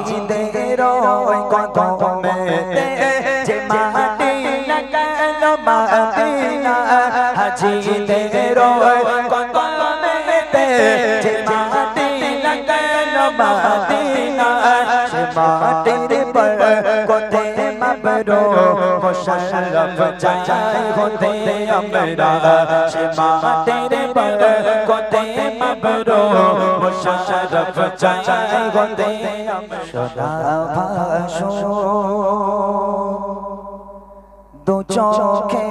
জিদের ওই কদমেতে যে মাটি লাগালো মদিনা হাজিদের ওই কদমেতে যে মাটি লাগালো মদিনা সে মাটির বরকতে মাবরো মুশাররফ চাই হতে আমরা সে মাটির বরকতে মাবরো মুশাররফ চাই হতে সদা ভাসো দু চোখে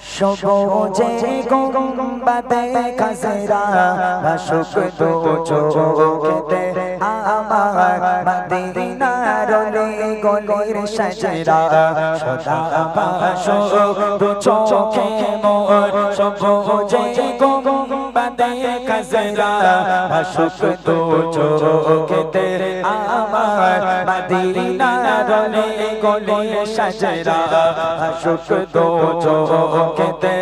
সবুজে গুম্বাদে খাজরা ভাসুক দু চোখেতে আমার মদিনার গলির সাজরা সদা ভাসো দু চোখে মোর সবুজে গুম্বাদে খাজরা ভাসুক দু চোখেতে আমার মদিনার গলির সাজরা ভাসুক দু চোখেতে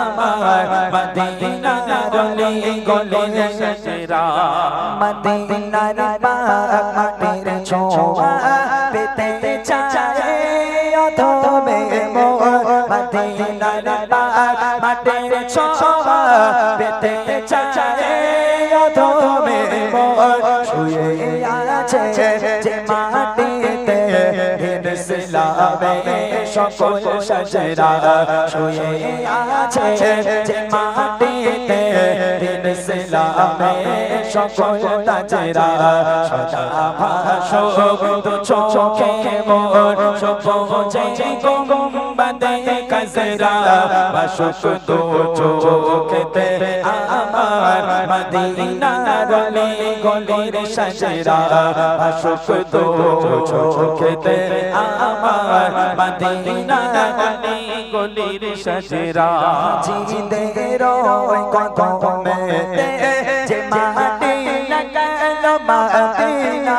আমার মদিনার গলির সাজরা মদিনার মাটির ছোঁয়া পেতে চায় অধমে মোর মদিনার মাটির ছোঁয়া পেতে চায় অধমে মোর শুয়ে আছে যে মাটিতে ইসলামে সকল সাজরা শুয়ে আছে যে মাটিতে ইসলামে সকল তাজরা সদা ভাসো দু চোখে মোর সবুজে গুম্বাদে খাজরা ভাসুক দু চোখেতে আমার মদিনার গলির সাজরা ভাসুক দু চোখেতে আমার মদিনার গলির সাজরা জিদের ওই কদমেতে যে মাটি লাগালো মদিনা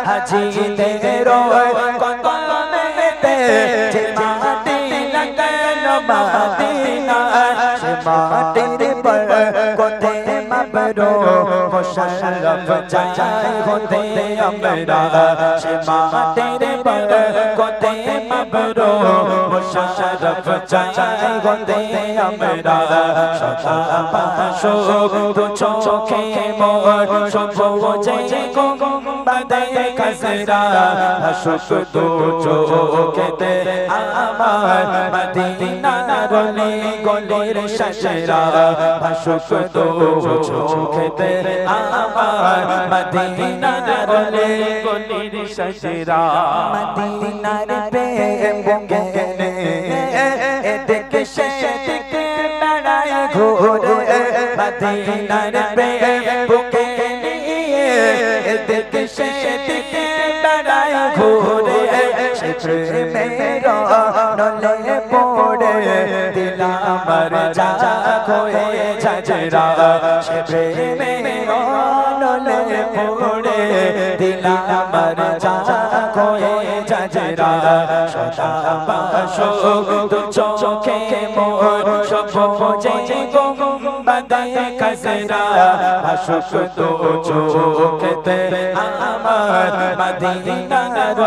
হাজিদের ওই কদমেতে যে মাটি লাগালো মদিনা সে মাটির বরকতে মাবরো মুশাররফ চাই হতে আমরা সে মাটির বরকতে মাবরো মুশাররফ চাই হতে আমরা সদা ভাসো দু চোখে মোর সবুজে গুম্বাদে খাজরা ভাসুক দু চোখেতে আমার মদিনার গলির সাজরা ভাসুক দু চোখেতে আমার মদিনার গলির সাজরা মদিনার প্রেম বুকে এদিকে সেদিকে বেড়ায় ঘুরে মদিনার প্রেম বুকে এদিকে সেদিকে বেড়ায় ঘুরে সে প্রেমের নলে পড়ে দিল আমার যা হয়ে যাজরা সে প্রেমের নলে পড়ে দিল আমার যা হয়ে যাজরা সদা ভাসো দু চোখে মোর সবুজে গুম্বাদে খাজরা ভাসুক দু চোখেতে আমার মদিনার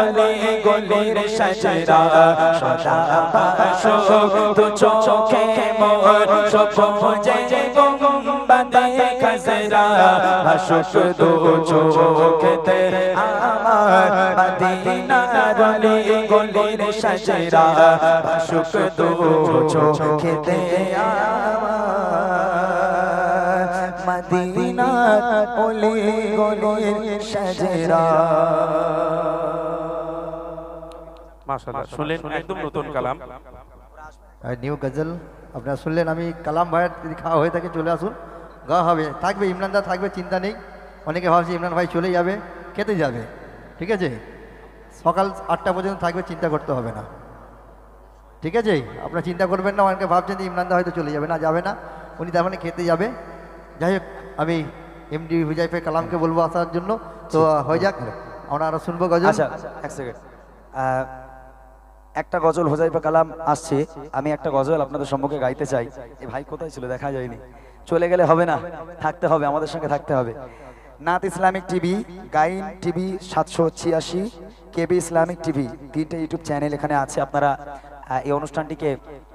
গলির সাজরা সদা ভাসো দু চোখে মোর সবুজে গুম্বাদে খাজরা ভাসুক দু চোখেতে আমার মদিনার গলির সাজরা ভাসুক দু চোখেতে আমার মদিনার গলির সাজরা মাশাআল্লাহ শুনলেন একদম নতুন কালাম নিউ গজল আপনারা শুনলেন আমি কালাম ভাইয়ের যদি খাওয়া হয়ে থাকে চলে আসুন গাওয়া হবে থাকবে ইমরানদা থাকবে চিন্তা নেই অনেকে ভাবছি ইমরান ভাই চলে যাবে খেতে যাবে ঠিক আছে সকাল 8টা পর্যন্ত থাকবে চিন্তা করতে হবে না ঠিক আছে আপনারা চিন্তা করবেন না অনেকে ভাবছেন যে ইমরানদা হয়তো চলে যাবে না যাবে না উনি তার মানে খেতে যাবে যাই হোক আমি এমডি হুজাইফে কালামকে বলবো আসার জন্য তো হয়ে যাক আমরা আরো শুনবো গজল আচ্ছা এক সেকেন্ড একটা গজল হুজাইফা কালাম আসছে আমি একটা গজল আপনাদের সম্মুখে গাইতে চাই এই ভাই কোথায় ছিল দেখা যায়নি চলে গেলে হবে না থাকতে হবে আমাদের সঙ্গে থাকতে হবে নাথ ইসলামিক টিভি, গাইন টিভি 786, কেবি ইসলামিক টিভি, তিনটে ইউটিউব চ্যানেল এখানে আছে। আপনারা এই অনুষ্ঠানটিকে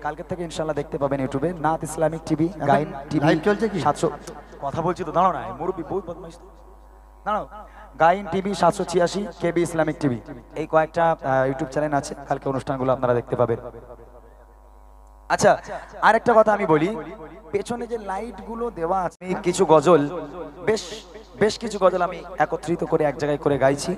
কালকে থেকে ইনশাল্লাহ দেখতে পাবেন ইউটিউবে। নাথ ইসলামিক টিভি, গাইন টিভি লাইভ চলছে কি? 700, কথা বলছি তো, দাঁড়াও না, মুরব্বী বহুত বদমাইশ তো। দাঁড়াও, Gyne TV 786, KB Islamic TV, এই কয়েকটা ইউটিউব চ্যানেল আছে, কালকে অনুষ্ঠানগুলো আপনারা দেখতে পাবেন। আচ্ছা, আরেকটা কথা আমি বলি, পেছনে যে লাইট গুলো দেওয়া আছে, কিছু গজল, বেশ কিছু গজল আমি একত্রিত করে এক জায়গায় করে গাইছি।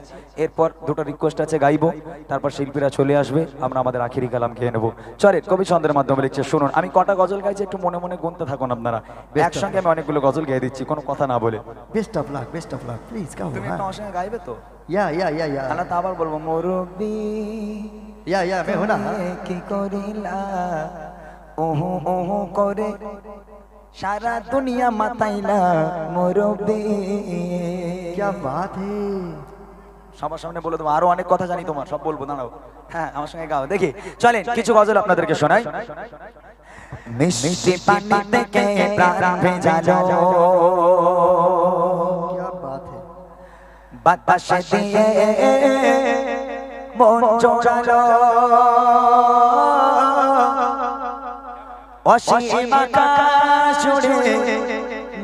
এরপর দুটো রিকোয়েস্ট আছে, গাইবো, তারপর শিল্পীরা চলে আসবে, আমরা আমাদের আখেরি কালাম খেয়ে নেবো। চলে, কবি ছন্দের মাধ্যমে লিখছে, শুনুন। আমি কটা গজল গাইছি একটু মনে মনে গুনতে থাকুন আপনারা। একসঙ্গে আমি অনেকগুলো গজল গেয়ে দিচ্ছি, কোনো কথা না বলে। Best of luck, best of luck, please come. তুমি একটা আমার সঙ্গে গাইবে তো? ইয়া ইয়া ইয়া ইয়া না তা আবার বলবো, মুরব্বি ইয়া ইয়া মে হোনা কি করিলা ওহো ওহো করে সারা দুনিয়া মাতাইলা মুরব্বি। क्या बात है। সবার সামনে বলে দেবো, আরো অনেক কথা জানি তোমার, সব বলবো, দাঁড়াও। হ্যাঁ, আমার সঙ্গে গাও, দেখি। চলেন, কিছু গজল আপনাদেরকে শোনাই। মিষ্টি পানি থেকে প্রাণ ভেজালো, क्या बात है। বাতাসে দিয়ে মন চড়ালো, অসীম আকাশ জুড়ে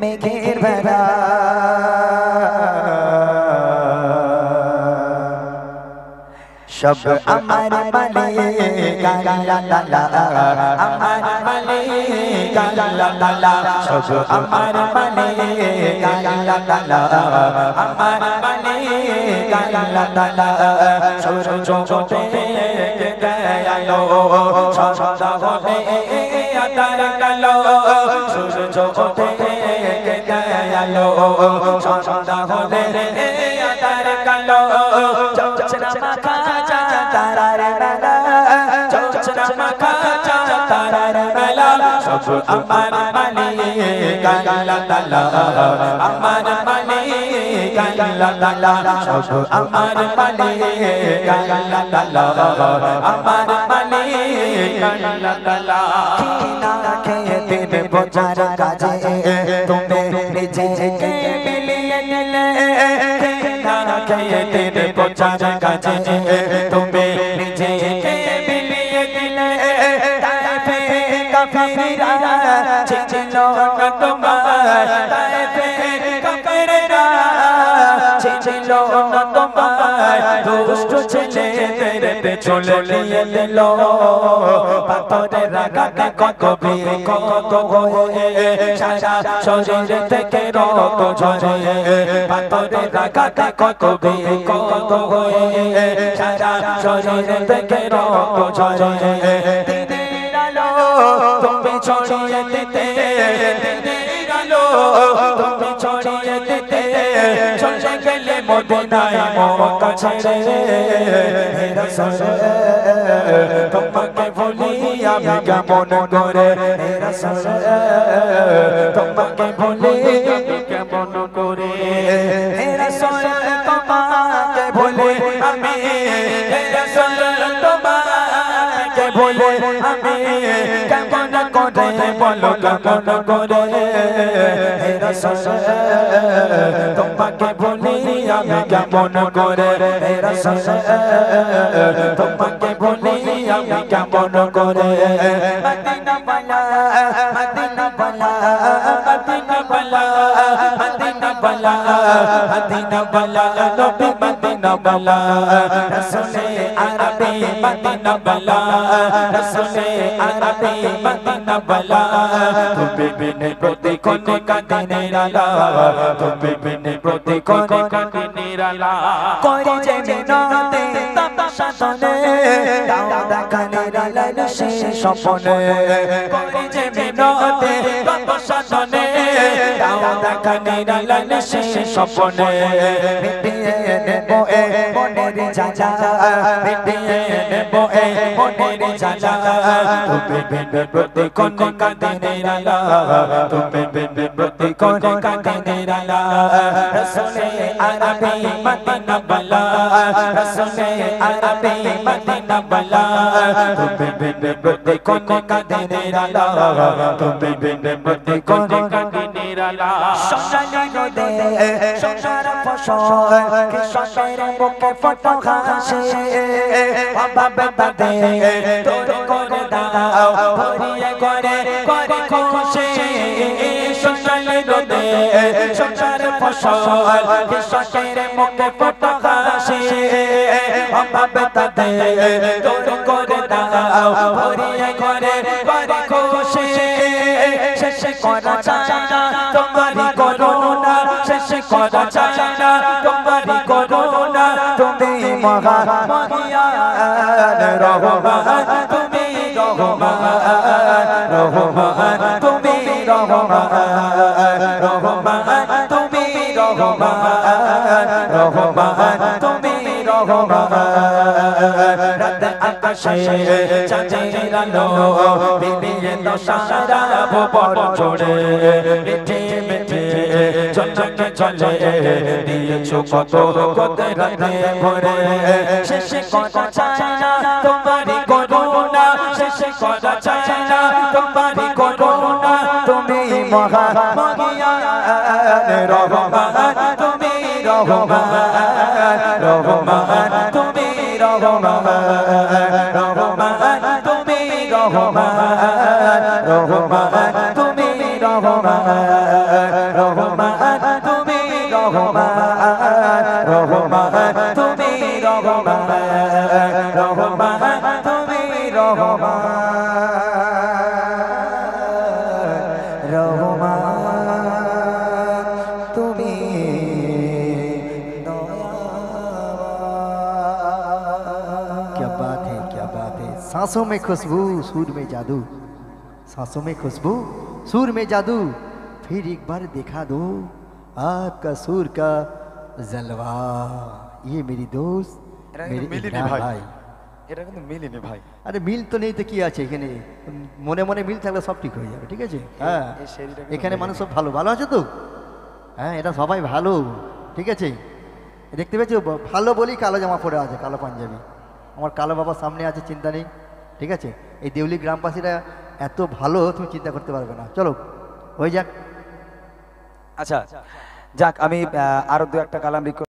মেঘের বেলা, সব আমার মালিক আল্লাহ, আমার মালিক আল্লাহ, সব আমার মালিক আল্লাহ, আমার মালিক আল্লাহ। সূর্য ওঠে গেলো, সন্ধ্যা হবে আঁধার কালো, সূর্য ওঠে গেলো, সন্ধ্যা হবে আঁধার কালো, জোছনা মাখা তারার মেলা, জোছনা মাখা তারার মেলা, সব আমার মালিক আল্লাহ, আমার মালিক আল্লাহ, সব আমার মালিক আল্লাহ, আমার মালিক আল্লাহ। না খেয়ে দিন বোঝার কাজে তুমি নিজেকে বিলিয়ে নিলে, না খেয়ে দিন বোঝার কাজে তুমি নিজেকে বিলিয়ে দিলে, তাইফে কাফিরা ছিল না তোমার, তাইফে কাফিরা ছিল না তোমার, দুষ্ট ছেলেদের পেছনে নিয়ে দিল, পাথরের আঘাতে কত বীর কত হয়ে সারা শরীর থেকে রক্ত ঝরে, পাথরের আঘাতে কত বীর কত হয়ে সারা শরীর থেকে রক্ত ঝরে। দিনের আলো তুমি ছড়িয়ে দিতে, দিনের আলো তুমি ছড়িয়ে দিতে, চলে গেলে মদিনায় মক্কা ছেড়ে, হে রাসূল তোমাকে ভুলি আমি কেমন করে, হে রাসূল তোমাকে ভুলি আমি কেমন করে, হে রাসূল তোমাকে ভুলি আমি, হে রাসূল তোমাকে ভুলি আমি কেমন করে, বলো কেমন করে, হে রাসূল তোমাকে ভুলি আমি কেমন করে, হে রাসূল তোমাকে ভুলি আমি কেমন করে। মদিনা বালা, মদিনা বালা, মদিনা বালা, মদিনা বালা, মদিনা বালা, নবী মদিনা বালা, রাসূলে আরবি মদিনা বালা, রাসূলে আরবি মদিনা বালা, তুমি বিনে প্রতিক্ষণে কাঁদে নিরালা, তুমি বিনে প্রতিক্ষণে কাঁদে নিরালা, করে যে মিনতে তপস্যা তনে, দাও দেখা নিরালা সে স্বপনে, করে যে মিনতে তপস্যা তনে, দাও দেখা নিরালা সে স্বপনে, নেব এ মনের জ্বালা মিটিয়ে নেব এ মনের জ্বালা তুমি বিনে প্রতিক্ষণ কাঁদিনের আলা তুমি বিনে প্রতিক্ষণ কাঁদিনের আলা রসুলে আরবি মদিনা বালা রসুলে আরবি মদিনা বালা তুমি বিনে প্রতিক্ষণ কাঁদিনের আলা তুমি বিনে প্রতিক্ষণ কাঁদিনের আলা সোনালি নদে সোনার ফসল কৃষকের বুকে ফটো হাসে অভাবে বাদে তোর করে দাও ভরিয়ে করে করে খুশি সোনালি নদে সোনার ফসল কৃষকের বুকে ফটো হাসে অভাবে বাদে তোর করে দাও ভরিয়ে করে করে খুশি শেষ করা চায় না তোমারি করুণা শেষ করা চায় না তোমারি করুণা তুমি মহা মহিয়ান রহমান তুমি রহমান রহমান তুমি রহমান রহমান তুমি রহমান রহমান তুমি রহমান রাত আকাশে চাঁদের আলো বিলিয়ে দশারা ভুবন জুড়ে মিঠে মিঠে ঝলঝলে ঝলে দিয়েছো কত কুদরতে ভরে শেষ করা চায় না তোমারি করুণা শেষ করা চায় না তোমারি করুণা তুমি মহা মহিয়ান রহমান তুমি রহমান রহমান তুমি রহমান রহমান তুমি রহমান রহমান তুমি রহমান রহমান তুমি রহমান রহমান তুমি রহমান রহমান তুমি রহমান রহমান তুমি क्या बात है, क्या बात है। सांसों में खुशबू सुर में जादू, सांसों में खुशबू सुर में जादू, फिर एक बार दिखा दो आपका सुर का जलवा। ये मेरी दोस्त मेरे इमरान भाई। এটা কিন্তু মিলিনি ভাই আরে মিল তো নেই তো কি আছে এখানে, মনে মনে মিল থাকলে সব ঠিক হয়ে যাবে, ঠিক আছে। হ্যাঁ এই শেরিটা এখানে মানুষ সব ভালো ভালো আছে তো, হ্যাঁ এটা সবাই ভালো, ঠিক আছে। দেখতে পেয়েছো ভালো বলি কালো জামা পরে আছে, কালো পাঞ্জাবি, আমার কালো বাবা সামনে আছে, চিন্তা নেই, ঠিক আছে। এই দেউলি গ্রামবাসীরা এত ভালো তুমি চিন্তা করতে পারবে না। চলো হয়ে যাক। আচ্ছা যাক আমি আরো দু একটা কালাম